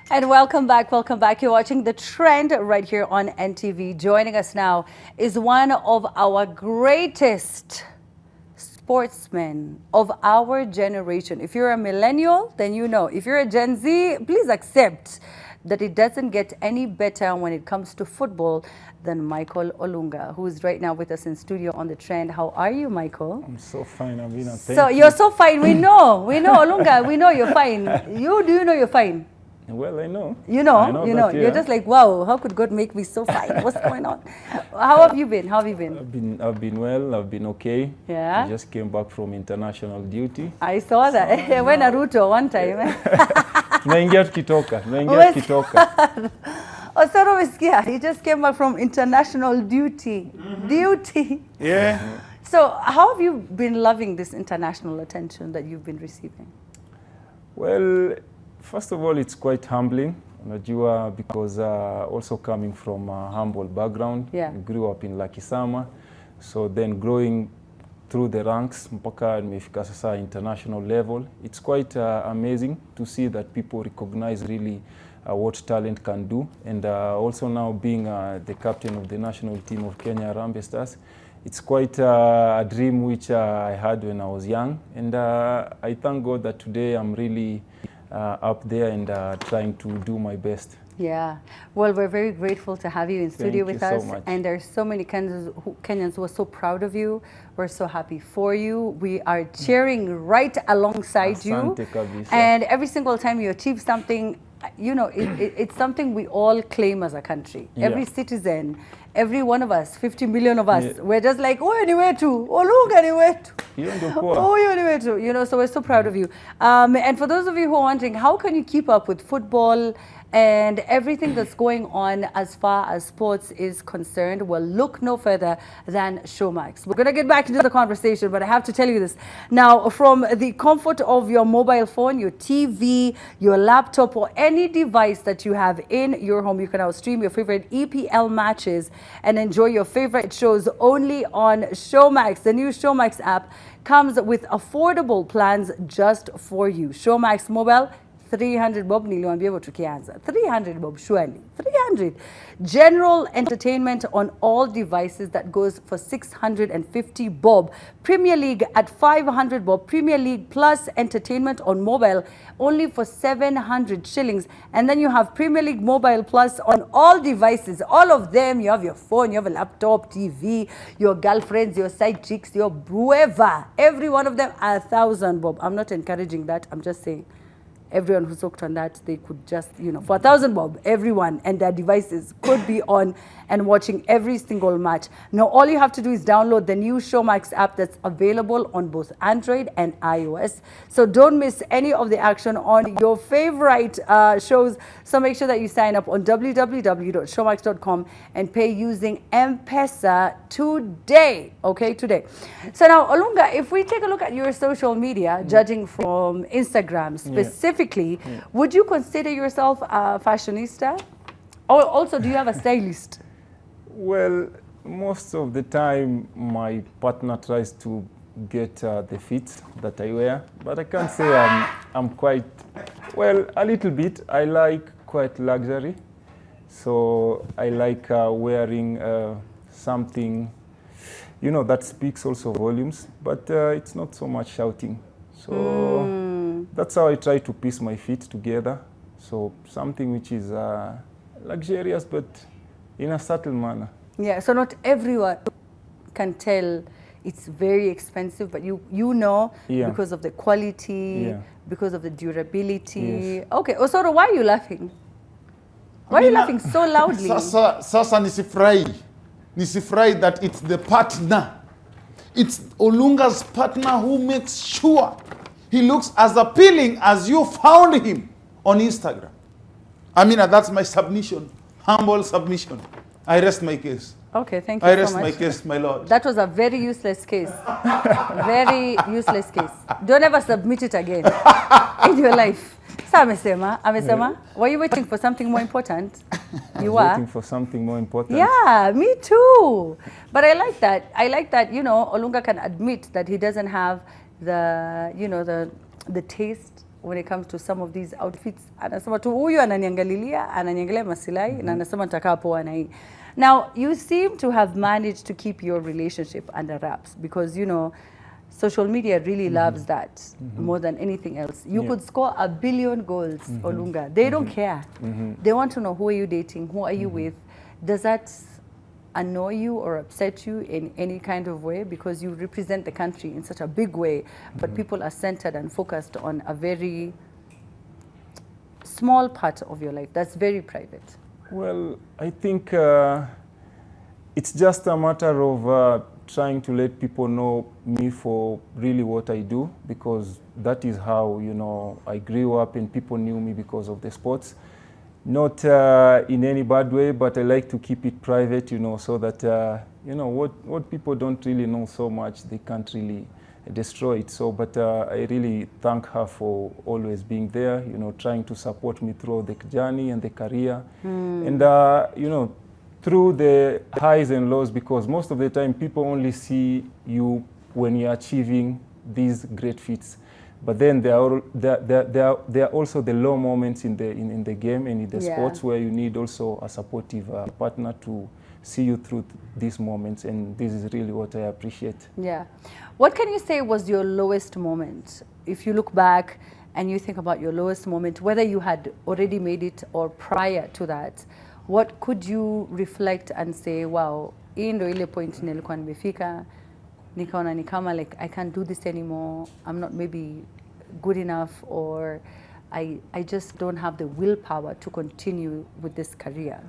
And welcome back, welcome back. You're watching The Trend right here on NTV. Joining us now is one of our greatest sportsmen of our generation. If you're a millennial, then you know. If you're a Gen Z, please accept that it doesn't get any better when it comes to football than Michael Olunga, who is right now with us in studio on The Trend. How are you, Michael? I'm so fine, Avina. So you're so fine. We know, Olunga. We know you're fine. Do you know you're fine? Well, I know. You know. That, yeah. You're just like, wow, how could God make me so fine? What's going on? How have you been? How have you been? I've been well. I've been okay. Yeah. I just came back from international duty. I saw that. I went Naruto one time. Tunaingia tukitoka. Osoro umesikia? He just came back from international duty. Duty. Yeah. So how have you been loving this international attention that you've been receiving? Well, first of all, it's quite humbling, unajua, because also coming from a humble background. Yeah. I grew up in Lakisama, so then growing through the ranks mpaka nimefika sasa international level. It's quite amazing to see that people recognize really what talent can do, and also now being the captain of the national team of Kenya Harambee Stars. It's quite a dream which I had when I was young, and I thank God that today I'm really up there and trying to do my best. Yeah. Well, we're very grateful to have you in studio with us. So much. And there's so many Kenyans who are so proud of you. We're so happy for you. We are cheering right alongside you. Kabisa. And every single time you achieve something, you know, it's something we all claim as a country. Yeah. Every citizen, every one of us, 50 million of us, yeah. We're just like, oh, anyway too. Oh, look, anyway too. Oh, you anyway too. You know, so we're so proud of you. And for those of you who are wondering, how can you keep up with football and everything that's going on as far as sports is concerned? Well, look no further than Showmax. We're going to get back into the conversation, but I have to tell you this. Now, from the comfort of your mobile phone, your TV, your laptop, or any device that you have in your home, you can now stream your favorite EPL matches and enjoy your favorite shows only on Showmax. The new Showmax app comes with affordable plans just for you. Showmax Mobile, 300 bob niliwambia tukianza. 300 bob, surely. 300. General entertainment on all devices, that goes for 650 bob. Premier League at 500 bob. Premier League plus entertainment on mobile only for 700 shillings. And then you have Premier League Mobile Plus on all devices. All of them. You have your phone, you have a laptop, TV, your girlfriends, your side chicks, your whoever. Every one of them, 1,000 bob. I'm not encouraging that. I'm just saying. Everyone who's hooked on that, they could just, you know, for 1,000 bob, everyone and their devices could be on and watching every single match. Now, all you have to do is download the new Showmax app that's available on both Android and iOS. So don't miss any of the action on your favorite shows. So make sure that you sign up on www.showmax.com and pay using M-Pesa today. Okay, today. So now, Olunga, if we take a look at your social media, judging from Instagram specifically, would you consider yourself a fashionista? Or also, do you have a stylist? Well, most of the time, my partner tries to get the fits that I wear, but I can't say I'm quite, well, a little bit. I like quite luxury, so I like wearing something, you know, that speaks also volumes, but it's not so much shouting. So that's how I try to piece my feet together. So something which is luxurious, but in a subtle manner. Yeah, so not everyone can tell it's very expensive, but you know, because of the quality, because of the durability. Yes. Okay, Osoro, why are you laughing? Why are you laughing so loudly? Sasa nisifurahi that it's the partner. It's Olunga's partner who makes sure he looks as appealing as you found him on Instagram. I mean, that's my submission, humble submission. I rest my case. Okay, thank you I so rest much. my case, my lord. That was a very useless case. Very useless case. Don't ever submit it again in your life. So amesema, were you waiting for something more important? You were waiting for something more important. Yeah, me too. But I like that. I like that, you know, Olunga can admit that he doesn't have the, you know, the taste when it comes to some of these outfits. Anasema tu huyu ananiangalia masilai na anasema nitakaa poa na hii. Now, you seem to have managed to keep your relationship under wraps because, you know, social media really loves that more than anything else. You could score 1 billion goals, Olunga. They don't care. They want to know who are you dating, who are you with. Does that annoy you or upset you in any kind of way? Because you represent the country in such a big way, but people are centered and focused on a very small part of your life that's very private. Well, I think it's just a matter of trying to let people know me for really what I do, because that is how, you know, I grew up and people knew me because of the sports. Not in any bad way, but I like to keep it private, you know, so that, you know, what people don't really know so much, they can't really destroy it. So, but I really thank her for always being there, you know, trying to support me through the journey and the career. And, you know, through the highs and lows, because most of the time people only see you when you're achieving these great feats. But then there are also the low moments in the game and in the sports where you need also a supportive partner to see you through these moments, and this is really what I appreciate. Yeah. What can you say was your lowest moment? If you look back and you think about your lowest moment, whether you had already made it or prior to that, what could you reflect and say, wow, hii ndo ile point nilikuwa nimefika, nikaona ni kama like I can't do this anymore, I'm not maybe good enough, or I just don't have the willpower to continue with this career?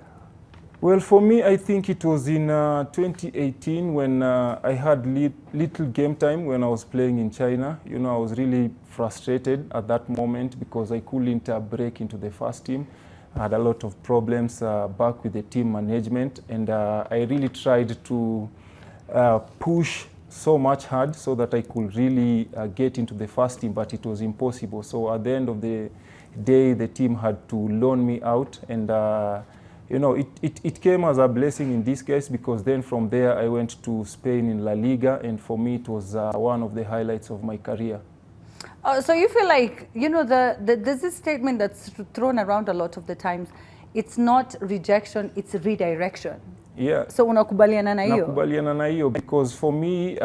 Well, for me, I think it was in 2018 when I had little game time when I was playing in China. You know, I was really frustrated at that moment because I couldn't break into the first team. I had a lot of problems back with the team management, and I really tried to push so much hard so that I could really get into the first team, but it was impossible. So at the end of the day, the team had to loan me out, and you know, it came as a blessing in this case, because then from there I went to Spain in La Liga, and for me it was one of the highlights of my career. So you feel like, you know, there's this statement that's thrown around a lot of the times, it's not rejection, it's redirection. Yeah. So unakubaliana na hiyo? Nakubaliana na hiyo, because for me,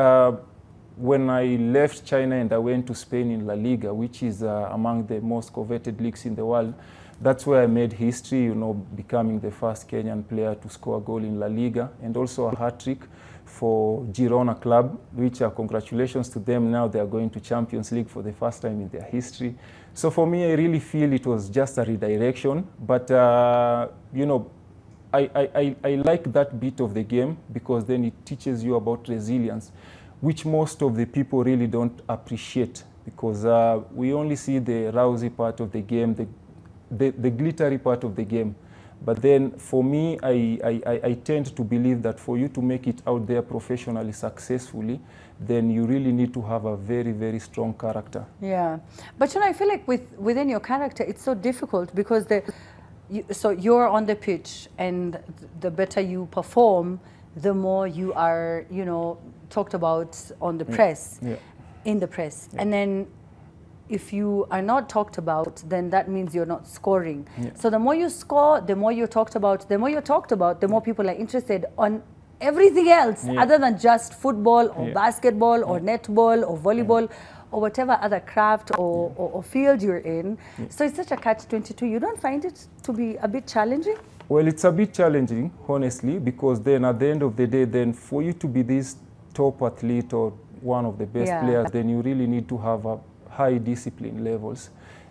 when I left China and I went to Spain in La Liga, which is among the most coveted leagues in the world, that's where I made history, you know, becoming the first Kenyan player to score a goal in La Liga, and also a hat-trick for Girona club, which congratulations to them. Now they are going to Champions League for the first time in their history. So for me, I really feel it was just a redirection, but you know, I like that bit of the game, because then it teaches you about resilience, which most of the people really don't appreciate, because we only see the rosy part of the game, the glittery part of the game. But then for me, I tend to believe that for you to make it out there professionally, successfully, then you really need to have a very, very strong character. Yeah. But you know, I feel like within your character, it's so difficult, because so you're on the pitch, and the better you perform, the more you are, you know, talked about on the press, in the press. And then if you are not talked about, then that means you're not scoring. So the more you score, the more you're talked about, the more you're talked about, the more people are interested on everything else other than just football or basketball or netball or volleyball or whatever other craft or field you're in. So it's such a catch-22. You don't find it to be a bit challenging? Well, it's a bit challenging, honestly, because then at the end of the day, then for you to be this top athlete or one of the best players, then you really need to have a high discipline levels.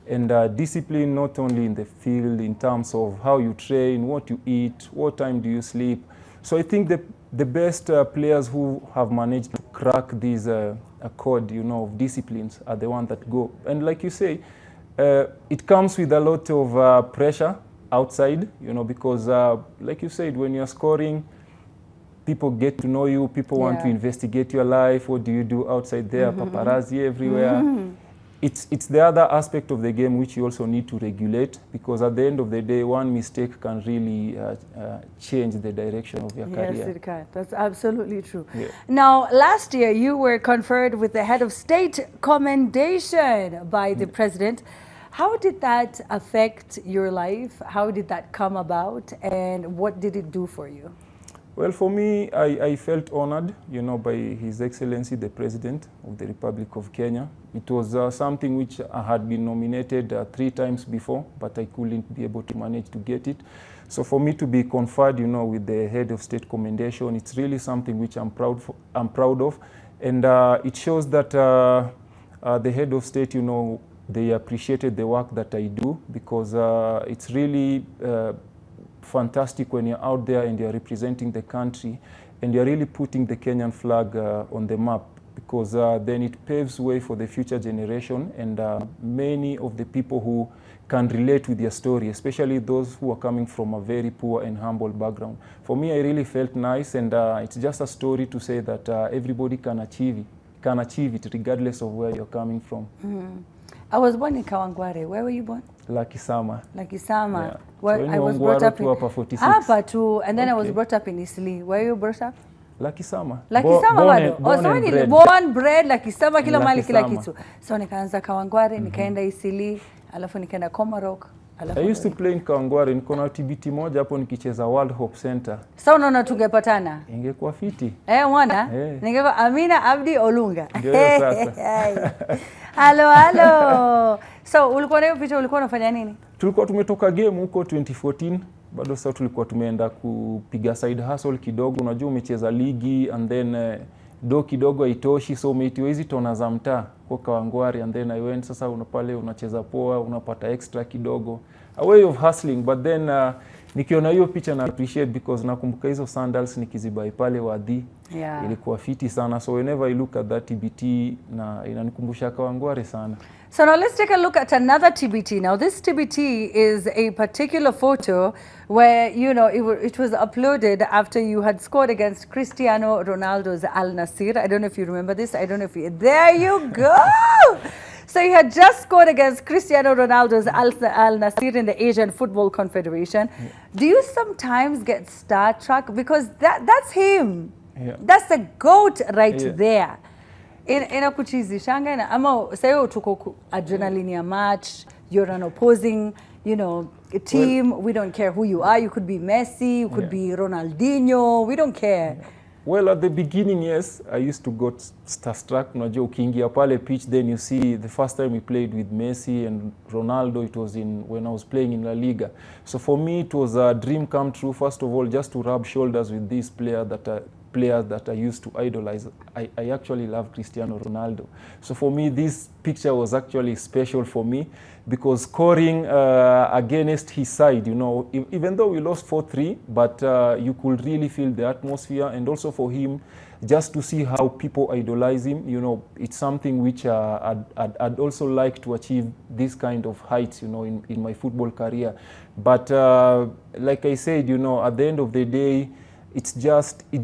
And discipline not only in the field, in terms of how you train, what you eat, what time do you sleep. So I think the best players who have managed to crack this code, you know, of disciplines are the ones that go. And like you say, it comes with a lot of pressure outside, you know, because like you said, when you're scoring, people get to know you, people want to investigate your life, what do you do outside there, paparazzi everywhere. It's the other aspect of the game which you also need to regulate, because at the end of the day, one mistake can really change the direction of your career. Yes, it can. That's absolutely true. Now, last year, you were conferred with the Head of State Commendation by the President. How did that affect your life? How did that come about? And what did it do for you? Well, for me, I felt honored, you know, by His Excellency, the President of the Republic of Kenya. It was something which I had been nominated 3 times before, but I couldn't be able to manage to get it. So for me to be conferred, you know, with the Head of State commendation, it's really something which I'm proud of. And it shows that the Head of State, you know, they appreciated the work that I do, because it's really fantastic when you're out there and you're representing the country and you're really putting the Kenyan flag on the map, because then it paves way for the future generation and many of the people who can relate with your story, especially those who are coming from a very poor and humble background. For me, I really felt nice, and it's just a story to say that everybody can achieve it regardless of where you're coming from. I was born in Kawangware. Where were you born? Lakisama. Lakisama. Yeah. Where So I was brought up in Upper 46. Hapa too, and then I was Okay. brought up in Isli. Where you brought up? Lakisama. Lakisama bado. Oh, so ni born bred Lakisama kila mali kila Lakisama. kitu. So nikaanza Kawangware, nikaenda Isili, alafu nikaenda Komarok. I used to play in Kawangware. Niko na TBT moja hapo nikicheza World Hope Center. So unaona tungepatana. Ingekuwa fiti. Mwana? Ningekuwa Amina Abdi Olunga. Ndio hiyo sasa. Hello. So ulikuwa na hiyo picha, ulikuwa unafanya nini? Tulikuwa tumetoka game huko 2014. Bado sasa tulikuwa tumeenda kupiga side hustle kidogo. Unajua umecheza ligi and then do kidogo haitoshi, so umeitiwa hizi tona za mtaa kwa Kawangware, and then I went, sasa pale unacheza poa, unapata extra kidogo. A way of hustling, but then nikiona hiyo picha na appreciate, because nakumbuka hizo sandals nikizibai pale Wadhi. Yeah. Ilikuwa fiti sana, so whenever I look at that TBT na inanikumbusha Kawangware sana. So now let's take a look at another TBT. Now this TBT is a particular photo where, you know, it was uploaded after you had scored against Cristiano Ronaldo's Al Nassr. I don't know if you remember this. I don't know if you... There you go! So you had just scored against Cristiano Ronaldo's Al Nassr in the Asian Football Confederation. Yeah. Do you sometimes get star-struck? Because that's him. Yeah. That's the GOAT right there. Inakuchizishanga na ama sayo tuko adrenaline ya match, you're an opposing, you know, team. Well, we don't care who you are. You could be Messi, you could be Ronaldinho. We don't care. Well, at the beginning, yes, I used to go starstruck. Unajua ukiingia pale pitch, then you see the first time we played with Messi and Ronaldo, it was when I was playing in La Liga. So for me, it was a dream come true. First of all, just to rub shoulders with these players that I used to idolize. I actually love Cristiano Ronaldo. So for me, this picture was actually special for me, because scoring against his side, you know, even though we lost 4-3, but you could really feel the atmosphere, and also for him, just to see how people idolize him, you know, it's something which I'd also like to achieve this kind of heights, you know, in my football career. But like I said, you know, at the end of the day, it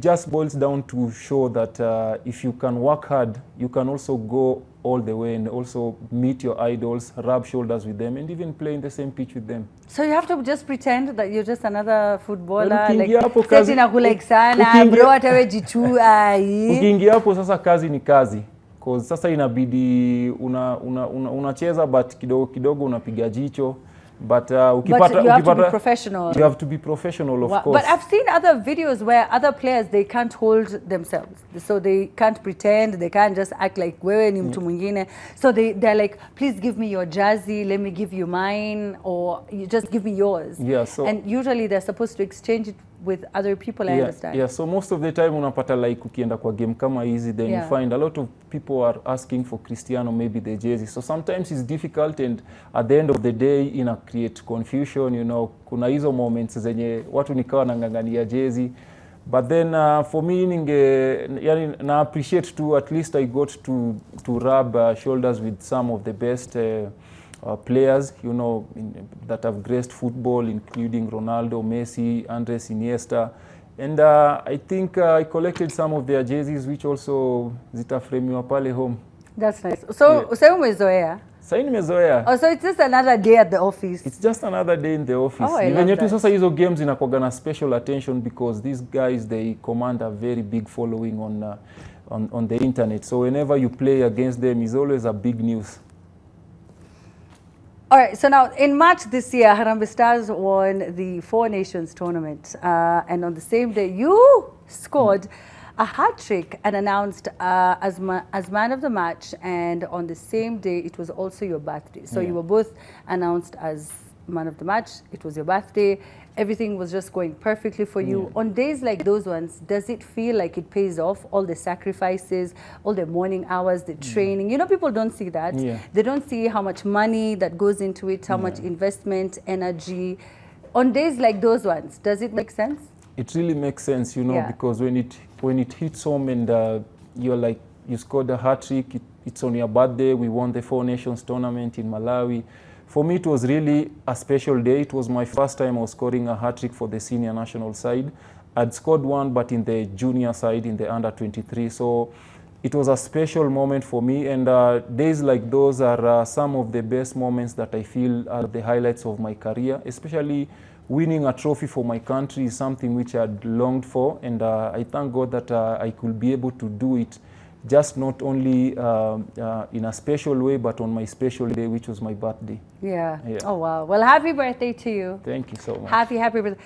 just boils down to show that if you can work hard, you can also go all the way and also meet your idols, rub shoulders with them, and even play in the same pitch with them. So you have to just pretend that you're just another footballer, ukiingia hapo like seti na kulike sana, bro atawe jitu ai. Ukiingia hapo sasa kazi ni kazi. Cause sasa inabidi unacheza but kidogo unapiga jicho. But you have to be professional. You have to be professional, of course. But I've seen other videos where other players, they can't hold themselves. So they can't pretend, they can't just act like wewe ni mtu mwingine. So they're like, please give me your jersey, let me give you mine, or you just give me yours. Yeah, so and usually they're supposed to exchange it with other people, I understand. Yeah, so most of the time unapata like ukienda kwa game kama hizi, then you find a lot of people are asking for Cristiano, maybe the jersey. So sometimes it's difficult, and at the end of the day create confusion, you know. Kuna hizo moments zenye watu nikawa nangangania jersey. But then for me, yani na appreciate too, at least I got to rub shoulders with some of the best players, you know, that have graced football, including Ronaldo, Messi, Andres Iniesta. And I think I collected some of their jerseys, which also zitafremiwa pale home. That's nice. So, say umezoea? Sasa nimezoea. Oh, so it's just another day at the office. It's just another day in the office. Oh, Even yetu sasa hizo games inakuwa na special attention, because these guys, they command a very big following on the internet. So whenever you play against them, it's always a big news. All right, so now in March this year, Harambee Stars won the Four Nations tournament. And on the same day, you scored a hat-trick and announced as man of the match. And on the same day, it was also your birthday. So you were both announced as man of the match. It was your birthday. Everything was just going perfectly for you. On days like those ones, does it feel like it pays off? All the sacrifices, all the morning hours, the training. You know, people don't see that. They don't see how much money that goes into it, how much investment, energy. On days like those ones, does it make sense? It really makes sense, you know, because when it hits home and you're like, you scored a hat-trick, it's on your birthday, we won the Four Nations tournament in Malawi. For me, it was really a special day. It was my first time I was scoring a hat-trick for the senior national side. I'd scored one, but in the junior side, in the under-23. So it was a special moment for me. And days like those are some of the best moments that I feel are the highlights of my career. Especially winning a trophy for my country is something which I'd longed for. And I thank God that I could be able to do it. Just not only in a special way, but on my special day, which was my birthday. Yeah. Oh, wow. Well, happy birthday to you. Thank you so much. Happy birthday.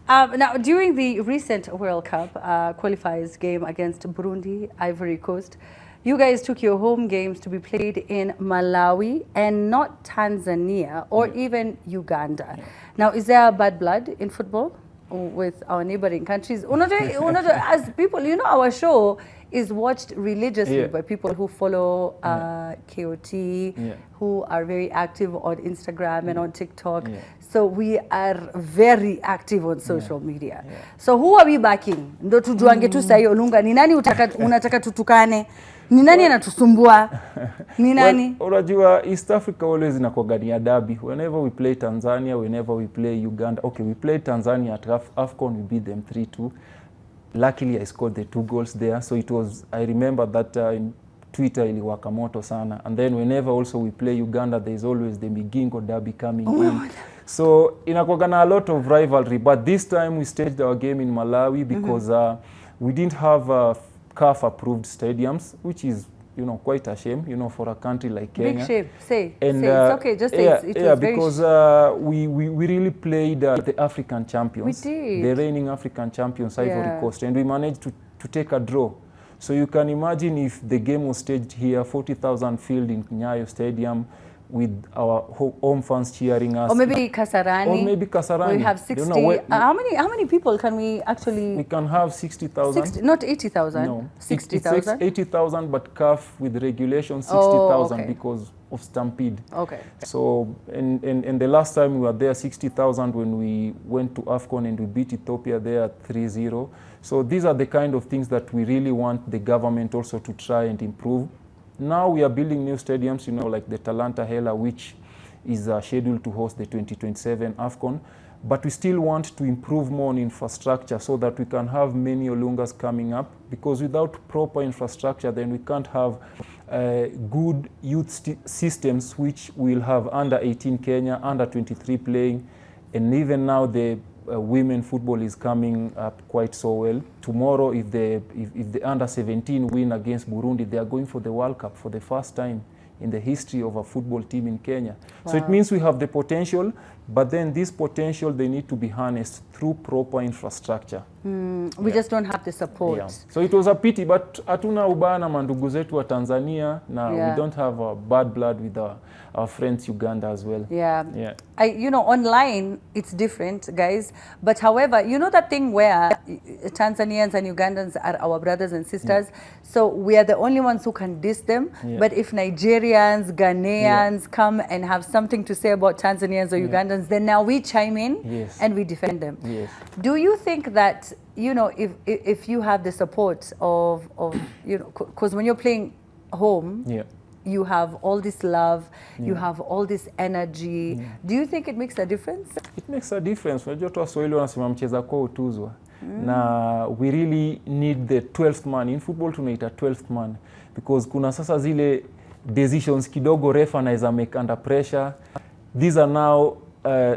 Now, during the recent World Cup qualifiers game against Burundi, Ivory Coast, you guys took your home games to be played in Malawi and not Tanzania or even Uganda. Now, is there bad blood in football with our neighboring countries? As people, you know, our show is watched religiously by people who follow KOT, who are very active on Instagram and on TikTok. So we are very active on social media. So who are we backing? Ndo tujuange tu sahi Olunga. Ni nani unataka tutukane? Ni nani anatusumbua? Ni nani? Well, unajua East Africa always inakuwa derby. Whenever we play Tanzania, whenever we play Uganda. Okay, we played Tanzania at AFCON, we beat them 3-2. Luckily, I scored the 2 goals there. So it was, I remember that in Twitter, iliwaka moto sana. And then whenever also we play Uganda, there's always the Migingo derby coming in. So inakuwa na a lot of rivalry. But this time we staged our game in Malawi because we didn't have CAF approved stadiums, which is, you know, quite a shame, you know, for a country like Kenya. Big shame. Say it's okay. Just say it was very because we really played the African champions. We did. The reigning African champions, Ivory Coast, and we managed to take a draw. So you can imagine if the game was staged here, 40,000 field in Nyayo Stadium, with our home fans cheering us. Or maybe Kasarani. Or maybe Kasarani. We have 60. How many people can we actually? We can have 60,000. Not 80,000. No. 60,000. 80,000, but CAF with regulation 60,000 because of stampede. Okay. So and the last time we were there 60,000 when we went to AFCON and we beat Ethiopia there 3-0. So these are the kind of things that we really want the government also to try and improve. Now we are building new stadiums, you know, like the Talanta Hela, which is scheduled to host the 2027 AFCON. But we still want to improve more on infrastructure so that we can have many Olungas coming up. Because without proper infrastructure, then we can't have good youth systems, which will have under 18 Kenya, under 23 playing. And even now the women football is coming up quite so well. Tomorrow, if the under 17 win against Burundi, they are going for the World Cup for the first time in the history of a football team in Kenya. Wow. So it means we have the potential, but then this potential, they need to be harnessed through proper infrastructure. We just don't have the support. So it was a pity, but hatuna ubaya na mandugu zetu wa Tanzania. Now we don't have a bad blood with our friends Uganda as well. You know, online it's different, guys. But however, you know that thing where Tanzanians and Ugandans are our brothers and sisters. So we are the only ones who can diss them. But if Nigerians, Ghanaians come and have something to say about Tanzanians or Ugandans, then now we chime in and we defend them. Do you think that, you know, if you have the support of you know, because when you're playing home, you have all this love, you have all this energy. Do you think it makes a difference? It makes a difference. Unajua tu Waswahili wanasema mcheza kwao utuzwa. Na we really need the 12th man. In football tunaita 12th man. Because kuna sasa zile decisions kidogo refa anaweza make under pressure. These are now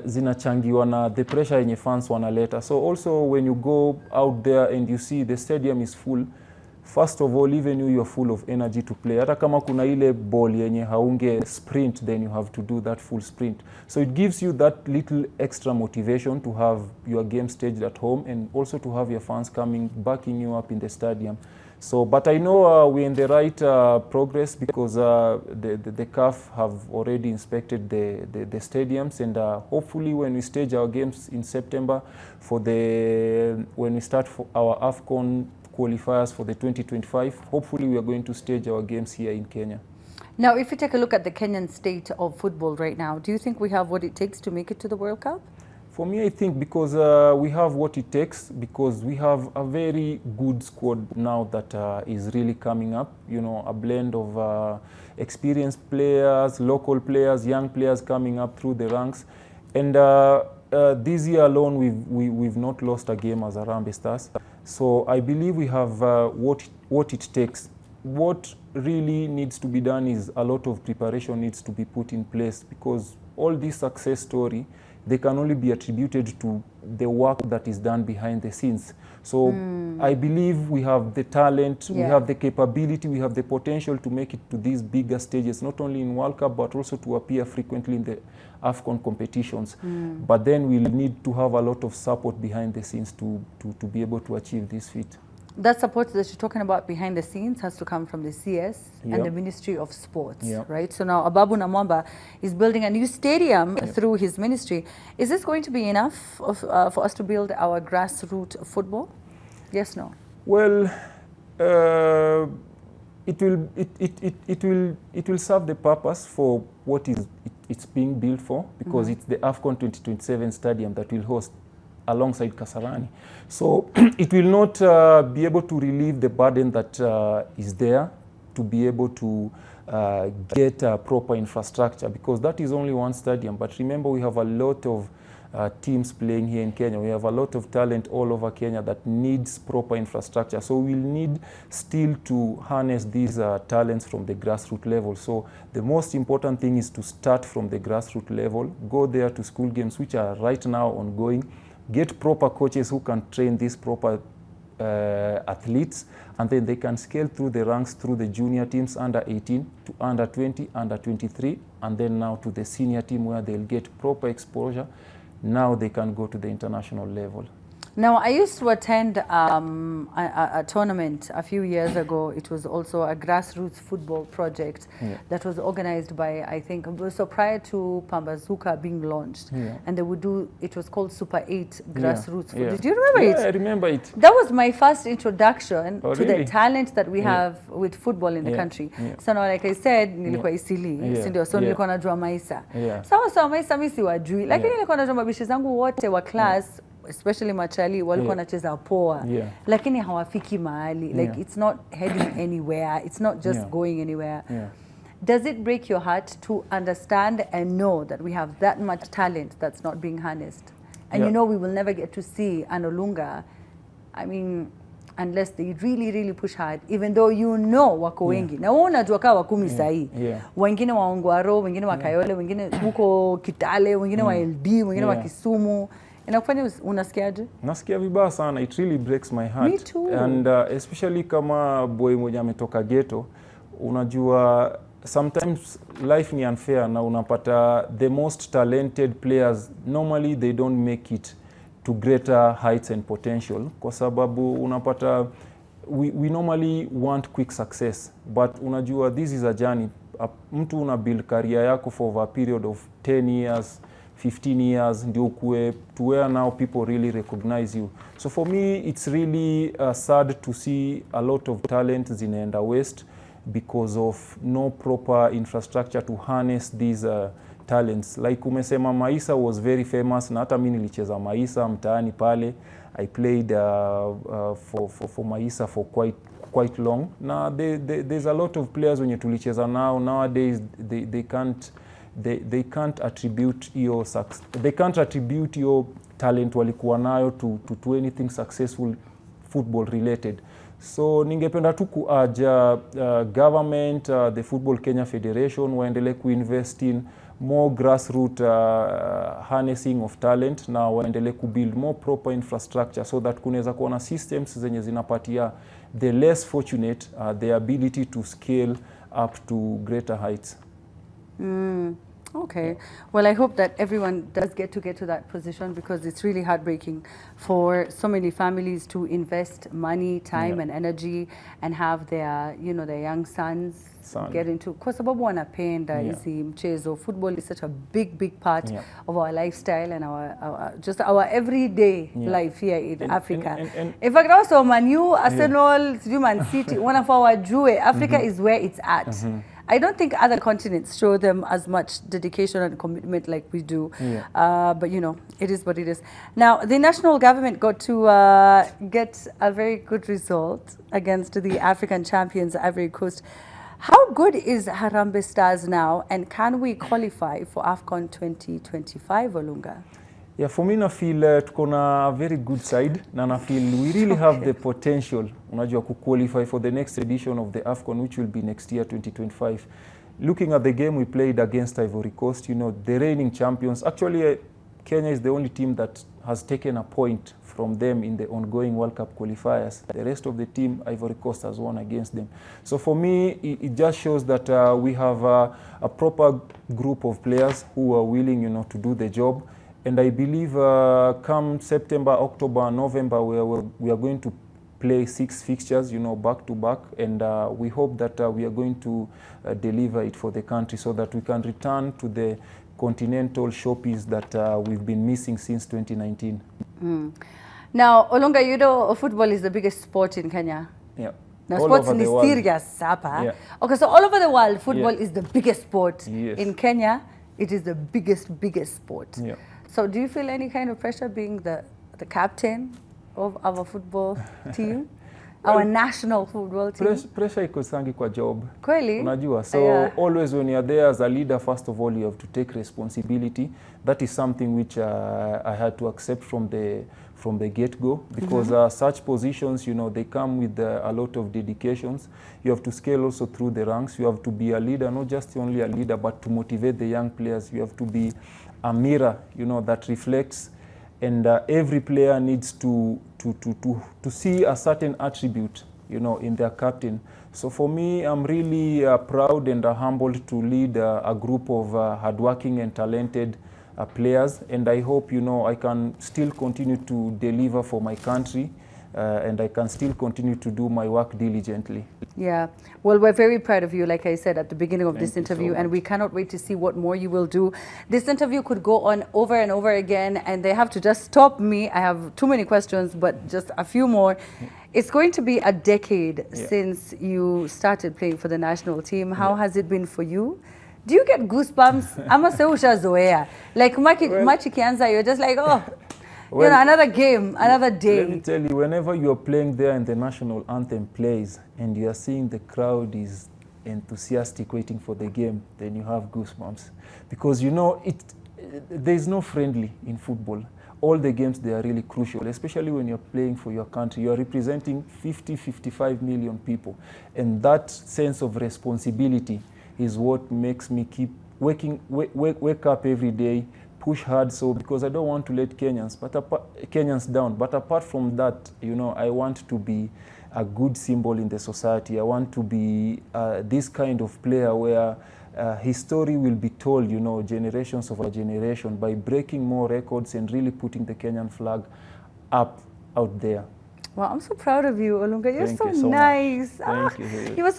zinachangiwa na the pressure yenye fans wanaleta. So also when you go out there and you see the stadium is full, first of all, even you're full of energy to play. Hata kama kuna ile ball yenye haunge sprint, then you have to do that full sprint. So it gives you that little extra motivation to have your game staged at home and also to have your fans coming, backing you up in the stadium. So, but I know we're in the right progress because the CAF have already inspected the stadiums, and hopefully when we stage our games in September when we start for our AFCON qualifiers for the 2025, hopefully we are going to stage our games here in Kenya. Now, if you take a look at the Kenyan state of football right now, do you think we have what it takes to make it to the World Cup? For me, I think because we have what it takes, because we have a very good squad now that is really coming up. You know, a blend of experienced players, local players, young players coming up through the ranks. And this year alone, we've not lost a game as Harambee Stars. So I believe we have what it takes. What really needs to be done is a lot of preparation needs to be put in place, because all this success story, they can only be attributed to the work that is done behind the scenes. So I believe we have the talent, we have the capability, we have the potential to make it to these bigger stages, not only in World Cup, but also to appear frequently in the AFCON competitions. But then we'll need to have a lot of support behind the scenes to be able to achieve this feat. That support that you're talking about behind the scenes has to come from the CS and the Ministry of Sports, right? So now Ababu Namwamba is building a new stadium through his ministry. Is this going to be enough for us to build our grassroots football? Yes, no? Well, it will serve the purpose for what it's being built for, because it's the AFCON 2027 stadium that will host alongside Kasarani. So it will not be able to relieve the burden that is there to be able to get proper infrastructure, because that is only one stadium. But remember, we have a lot of teams playing here in Kenya. We have a lot of talent all over Kenya that needs proper infrastructure. So we'll need still to harness these talents from the grassroots level. So the most important thing is to start from the grassroots level, go there to school games, which are right now ongoing, get proper coaches who can train these proper athletes, and then they can scale through the ranks through the junior teams, under 18 to under 20, under 23, and then now to the senior team where they'll get proper exposure. Now they can go to the international level. Now, I used to attend a tournament a few years ago. It was also a grassroots football project that was organized by, I think, so prior to Pambazuka being launched. And they would do, it was called Super 8 grassroots football. Do you remember it? Yeah, I remember it. That was my first introduction to the talent that we have with football in the country. So now, like I said, nilikuwa isili, sindio, so nilikuwa najua Maisa. Sawa Maisa mimi siwajui, lakini nilikuwa najua mabishi zangu wote wa class, especially machali, walikuwa wanacheza poa, lakini hawafiki mahali, like it's not heading anywhere, it's not just going anywhere. Does it break your heart to understand and know that we have that much talent that's not being harnessed? And you know we will never get to see an Olunga, I mean, unless they really push hard, even though you know wako wengi. Na wewe unajua kama wakumi sahi. Wengine wa Ongwaro, wengine wa Kayole, wengine huko Kitale, wengine wa LD, wengine wa Kisumu. Inakufanya unasikiaje? Nasikia vibaya sana. It really breaks my heart. Me too. And especially kama boy mmoja ametoka ghetto, unajua sometimes life ni unfair, na unapata the most talented players normally they don't make it to greater heights and potential, kwa sababu unapata we normally want quick success, but unajua this is a journey. Mtu una build career yako for over a period of 10 years 15 years ndio ukue to where now people really recognize you. So for me it's really sad to see a lot of talent zinaenda waste because of no proper infrastructure to harness these talents. Like umesema Maisa was very famous, na hata mimi nilicheza Maisa mtaani pale. I played for Maisa for quite long. Now there's a lot of players when you tulicheza now nowadays they can't attribute your success. They can't attribute your talent walikuwa nayo to anything successful football related. So ningependa tu kuaja government, the Football Kenya Federation waendelee kuinvest in more grassroots harnessing of talent, na waendelee kubuild more proper infrastructure so that kunaweza kuwa na systems zenye zinapatia the less fortunate the ability to scale up to greater heights. Okay. Well, I hope that everyone does get to that position, because it's really heartbreaking for so many families to invest money, time and energy and have their, you know, their young sons get into, kwa sababu wanapenda hizi mchezo. Football is such a big part of our lifestyle and our just our everyday life here in Africa. In fact, also Man U, Arsenal, Man City, one of our jewel, Africa is where it's at. I don't think other continents show them as much dedication and commitment like we do. But, you know, it is what it is. Now, the national government got to get a very good result against the African champions, Ivory Coast. How good is Harambee Stars now, and can we qualify for AFCON 2025, Olunga? Yeah, for me, I feel tuko na a very good side, and I feel we really have the potential, unajua, to qualify for the next edition of the AFCON, which will be next year, 2025. Looking at the game we played against Ivory Coast, you know, the reigning champions. Actually, Kenya is the only team that has taken a point from them in the ongoing World Cup qualifiers. The rest of the team, Ivory Coast has won against them. So for me, it just shows that we have a proper group of players who are willing, you know, to do the job. And I believe come September, October, November, we are going to play 6 fixtures, you know, back to back. And we hope that we are going to deliver it for the country so that we can return to the continental showpiece that we've been missing since 2019. Now, Olunga, you know, football is the biggest sport in Kenya. Yeah. Now, sports is serious, Sapa. Okay, so all over the world, football is the biggest sport. In Kenya, it is the biggest sport. So do you feel any kind of pressure being the captain of our football team? Well, our national football team? Pressure ikosangi kwa job. Kweli? Unajua. So always when you're there as a leader, first of all, you have to take responsibility. That is something which I had to accept from the get-go, because such positions, you know, they come with a lot of dedications. You have to scale also through the ranks. You have to be a leader, not just only a leader, but to motivate the young players. You have to be a mirror, you know, that reflects, and every player needs to see a certain attribute, you know, in their captain. So for me, I'm really proud and humbled to lead a group of hardworking and talented players, and I hope, you know, I can still continue to deliver for my country, and I can still continue to do my work diligently. Yeah, well, we're very proud of you, like I said at the beginning of this interview, and we cannot wait to see what more you will do. This interview could go on over and over again, and they have to just stop me. I have too many questions, but just a few more. It's going to be a decade since you started playing for the national team. How has it been for you? Do you get goosebumps? I'm a ushazoea. Like Machi Kianza, you're just like, oh, well, you know, another game, another day. Let me tell you, whenever you're playing there and the national anthem plays and you are seeing the crowd is enthusiastic waiting for the game, then you have goosebumps. Because, you know, there's no friendly in football. All the games, they are really crucial, especially when you're playing for your country. You're representing 55 million people. And that sense of responsibility is what makes me keep wake up every day, push hard, so because I don't want to let Kenyans down. But apart from that, you know, I want to be a good symbol in the society. I want to be this kind of player where his story will be told, you know, generations of a generation, by breaking more records and really putting the Kenyan flag up out there. Wow, I'm so proud of you, Olunga. You're Thank so you so nice. Much. Thank you. You was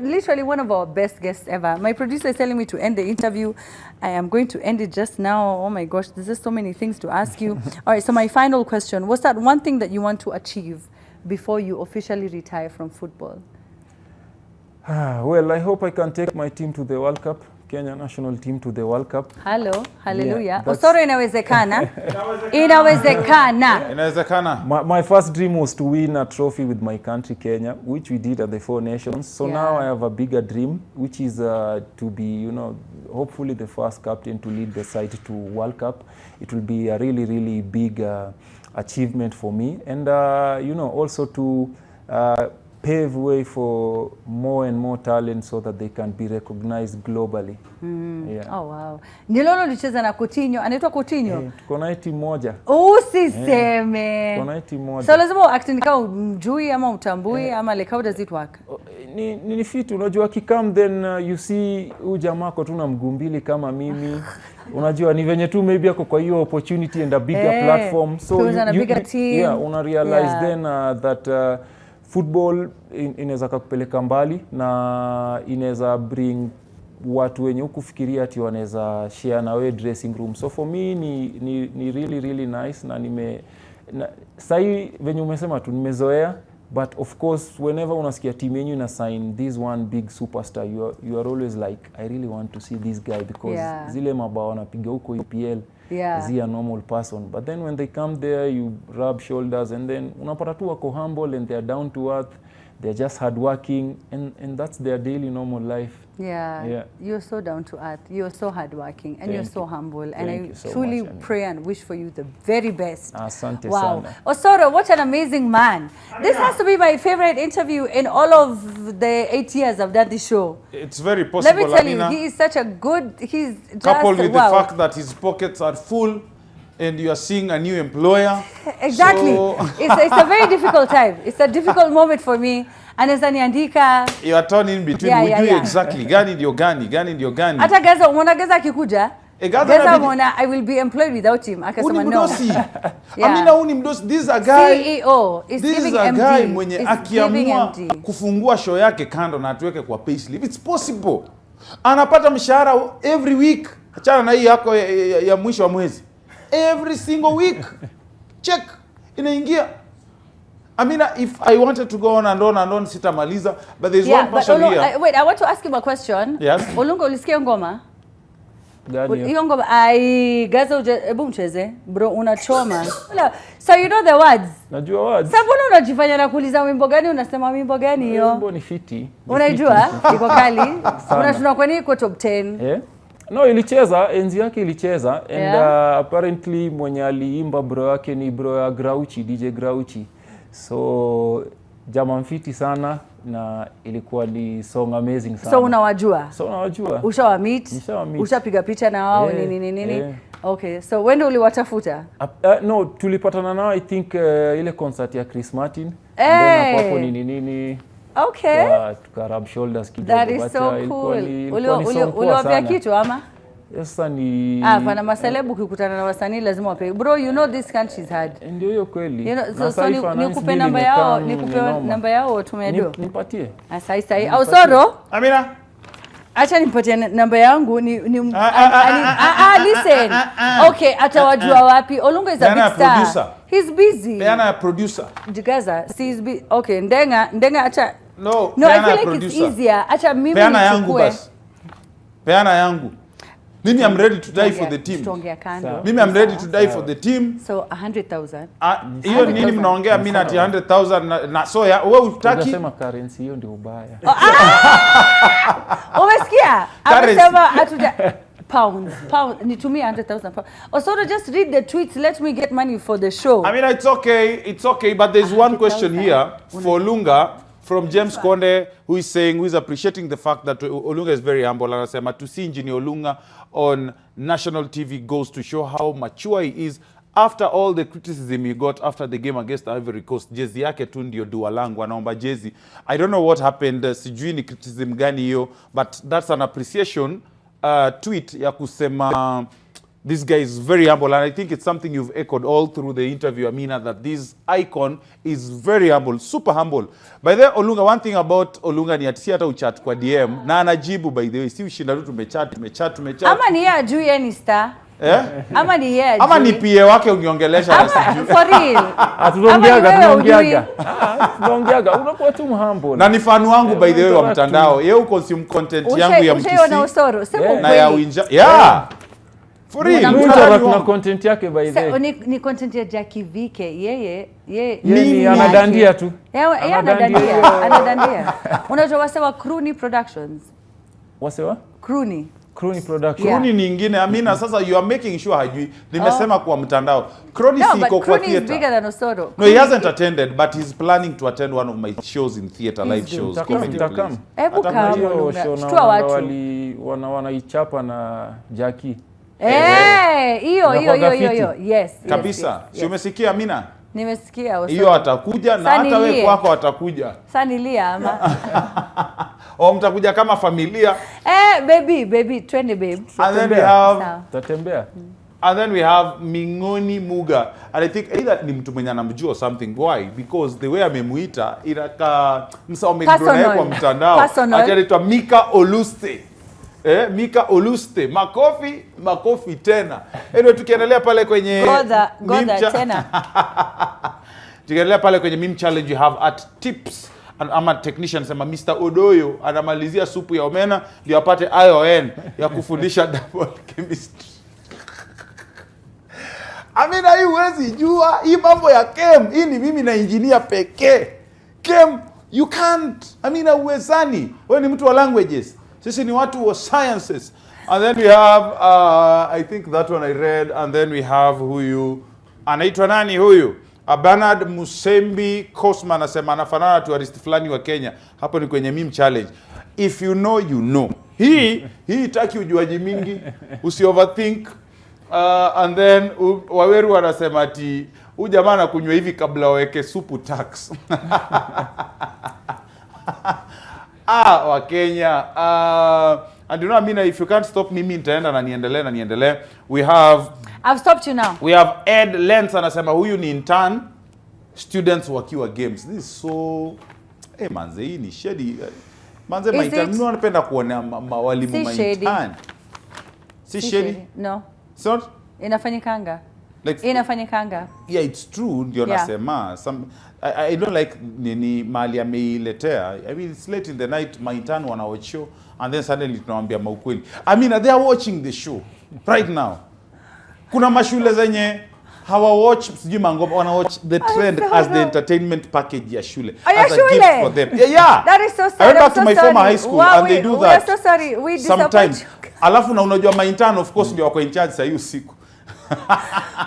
literally one of our best guests ever. My producer is telling me to end the interview. I am going to end it just now. Oh my gosh, there's just so many things to ask you. All right, so my final question, what's that one thing that you want to achieve before you officially retire from football? Well, I hope I can take my team to the World Cup, Kenya national team to the World Cup. Hello, hallelujah. Osoro inawezekana. Inawezekana. My first dream was to win a trophy with my country, Kenya, which we did at the 4 Nations. So now I have a bigger dream, which is to be, you know, hopefully the first captain to lead the side to World Cup. It will be a really, really big achievement for me. And, you know, also to pave way for more and more talent so that they can be recognized globally. Yeah. Oh wow. Nilolo licheza na Coutinho, anaitwa Coutinho. Tuko na timu moja. Usiseme. Tuko na timu moja. So lazima act nikao mjui ama utambui ama like how does it work? Ni fit, unajua kikam then you see ujamako tu na mgumbili kama mimi. Unajua ni venye tu maybe ako kwa hiyo opportunity and a bigger platform, so a bigger team. Yeah, una realize then that football inaweza kupeleka mbali na inaweza bring watu wenye ukufikiria ati wanaweza share na we dressing room. So for me ni really nice na sai venye umesema tu nimezoea. But of course, whenever unasikia team yenu ina sign this one big superstar, you are always like, I really want to see this guy because zile mabao wanapiga huko EPL, is he a normal person? But then when they come there, you rub shoulders and then unapata tu wako humble and they are down to earth. They're just hardworking and that's their daily normal life. Yeah. You're so down to earth. You're so hardworking and you're so humble. And I so truly much, pray and wish for you the very best. Asante wow. sana. Osoro, what an amazing man. This has to be my favorite interview in all of the 8 years I've done this show. It's very possible. Let me tell you, he is such a good, he's just, coupled with the fact that his pockets are full and you are seeing a new employer. Exactly. So it's a very difficult time. It's a difficult moment for me. Anaweza niandika. You are torn in between. We do exactly. Gani ndio gani. Hata Gaza, umeona Gaza akikuja? Gaza umeona I will be employed without him. Akasema no. Amina uni mdosi. This is a guy. CEO is giving MD. This is a guy mwenye akiamua kufungua show yake kando na atuweke kwa payslip. It's possible. Anapata mshahara every week. Achana na hii yako ya mwisho wa mwezi. Every single week. Check. Inaingia. I mean, if I wanted to go on and on, sitamaliza. But there's one person here. Wait, I want to ask him a question. Yes. Olunga, ulisikia ngoma? Gani? Hiyo ngoma, Gaza hebu mcheze. Bro, unachoma. So you know the words? Najua words. Sasa mbona unajifanya na kuuliza wimbo gani, unasema wimbo gani hiyo? Wimbo ni fiti. Unajua? Iko kali. Unatuna kwa nini iko top 10? No, ilicheza, enzi yake ilicheza and apparently mwenye aliimba bro yake ni bro ya Grauchi, DJ Grauchi. So jamaa mfiti sana na ilikuwa ni song amazing sana. So unawajua? So unawajua. Ushawa meet? Ushapiga picha na wao nini? Okay, so when uliwatafuta? No, tulipatana nao I think ile concert ya Chris Martin. Then hapo nini. Okay. Tukarub shoulders kidogo. That is so cool. Uliwapia kitu ama? Sasa ni pana maselebu kukutana na wasanii lazima wape. Bro, you know this country is hard. Ndio hiyo kweli. You know, so nikupe namba yao, namba yao tumedo. Nipatie. Sai. Osoro? Amina. Acha nipatie namba yangu listen. Okay, atawajua wapi? Olunga is a big star. Producer. He's busy. Peana a producer. Jigaza, he's busy. Okay, ndenga acha. No, I feel like it's easier. Acha mimi nichukue. Peana yangu basi. Peana yangu. Mimi I'm ready to die for the team. Mimi I'm ready to die for the team. So 100,000. Hiyo nini mnaongea mimi ati 100,000 na so ya wewe utaki. Unasema currency hiyo ndio ubaya. Umesikia? Amesema atuja pound nitumie 100,000 pounds. Also just read the tweets, let me get money for the show. I mean it's okay but there's one question here for Olunga from James Konde who is appreciating the fact that Olunga is very humble. Anasema to see Engineer Olunga on national TV goes to show how mature he is after all the criticism he got after the game against Ivory Coast. Jezi yake tu ndio dua langu, anaomba jezi. I don't know what happened, sijui ni criticism gani hiyo, but that's an appreciation tweet ya kusema this guy is very humble, and I think it's something you've echoed all through the interview, Amina, that this icon is very humble, super humble. By the way, Olunga, one thing about Olunga ni ati hata uchat kwa DM na anajibu, by the way, si ushinda tu tumechat. Ama ni yeye ajui any star. Ama ni yeye ajui. Ama ni PA wake uniongelesha na sijui. For real. Tunaongeaga. Unakuwa tu humble. Na ni fan wangu by the way wa mtandao. Yeye uconsume content yangu ya mkisi. Na Osoro, sema na ya Winja. Yeah. For real. Tuna content yake by the way. Ni content ya Jackie Vike. Yeye ni anadandia tu. Yeye anadandia. Unajua wasewa Crooney Productions? Wasewa? Crooney. Crony production. Yeah. Crony ni ingine. Amina, sasa you are making sure hajui. Nimesema kwa mtandao. Crony No, siko but kwa Crony is theater. bigger than Osoro. No, he hasn't attended, but he's planning to attend one of my shows in theater, live shows. Comedy plays. Hebu kama Hiyo Olunga. show Shtua na watu. wanaichapa na Jackie. Hiyo. Yes. Kabisa. Si umesikia Amina? Nimesikia Osoro. Hiyo atakuja na hata wewe kwako atakuja. Sanilia ama. O mtakuja kama familia. Baby, twende babe. And then we have Tatembea. And then we have Mingoni Muga. And I think either ni mtu mwenye anamjua something. Why? Because the way amemuita inaka msaomegdona kwa mtandao. Anaitwa Mika Oluste. Mika Oluste. Makofi tena. Anyway, tukiendelea pale kwenye Goda tena. Tukiendelea pale kwenye meme challenge you have at tips. Ama technician sema Mr. Odoyo anamalizia supu ya omena ndio apate ION ya kufundisha double chemistry. Amina, hii huwezi jua hii mambo ya chem. Hii ni mimi na engineer pekee. Chem you can't. Amina, uwezani. Wewe ni mtu wa languages. Sisi ni watu wa sciences. And then we have I think that one I read. And then we have huyu anaitwa nani huyu? Bernard Musembi Cosman anasema anafanana tourist fulani wa Kenya. Hapo ni kwenye meme challenge. If you know, you know. Hii itaki ujuaji mingi. Usi overthink. And then Waweru anasema ati huyu jamaa anakunywa hivi kabla waweke supu tax. Wa Kenya. And you know, Amina, if you can't stop mimi nitaenda na niendelee. I've stopped you now. We have Ed Lenz anasema huyu ni intern students wakiwa games. This is so manze, hii ni shady. Manze maintern mimi napenda kuona walimu maintern. Si shady? No. So Inafanyikanga. Like, inafanyikanga. Yeah, it's true. Ndio nasema. I don't like nini mali ameiletea. I mean, it's late in the night, my intern watch show, and then suddenly tunawaambia maukweli. I mean, they are watching the show right now. Kuna mashule zenye watch sijui mangoma, wana watch the trend as the entertainment package ya shule. As a gift for them. Yeah. That is so sad. I went back to my former high school and they do that. We are so sorry. We sometimes. Alafu na unajua my intern of course ndio wako in charge saa hiyo usiku.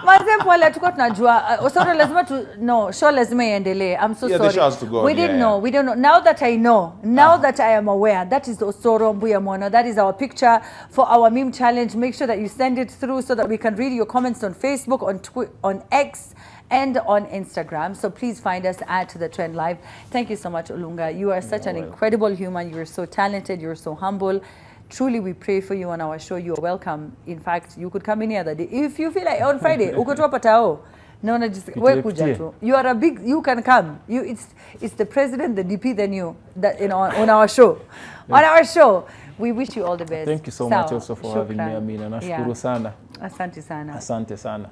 Manze pole tuko tunajua Osoro lazima show lazima iendelee. I'm so sorry. The show has to go on. We didn't know. Now that I know, that I am aware, that is Osoro Mbuyamono. That is our picture for our meme challenge. Make sure that you send it through so that we can read your comments on Facebook, on X, and on Instagram. So please find us at The Trend Live. Thank you so much, Olunga. You are such an incredible human. You are so talented. You are so humble. Truly, we pray for you on our show. You are welcome. In fact, you could come any other day. If you feel like on Friday, you are a big, you can come. It's the president, the DP, then you, on our show. On our show. We wish you all the best. Thank you so much also for having me, Amina. Nashukuru sana. Asante sana. Asante sana.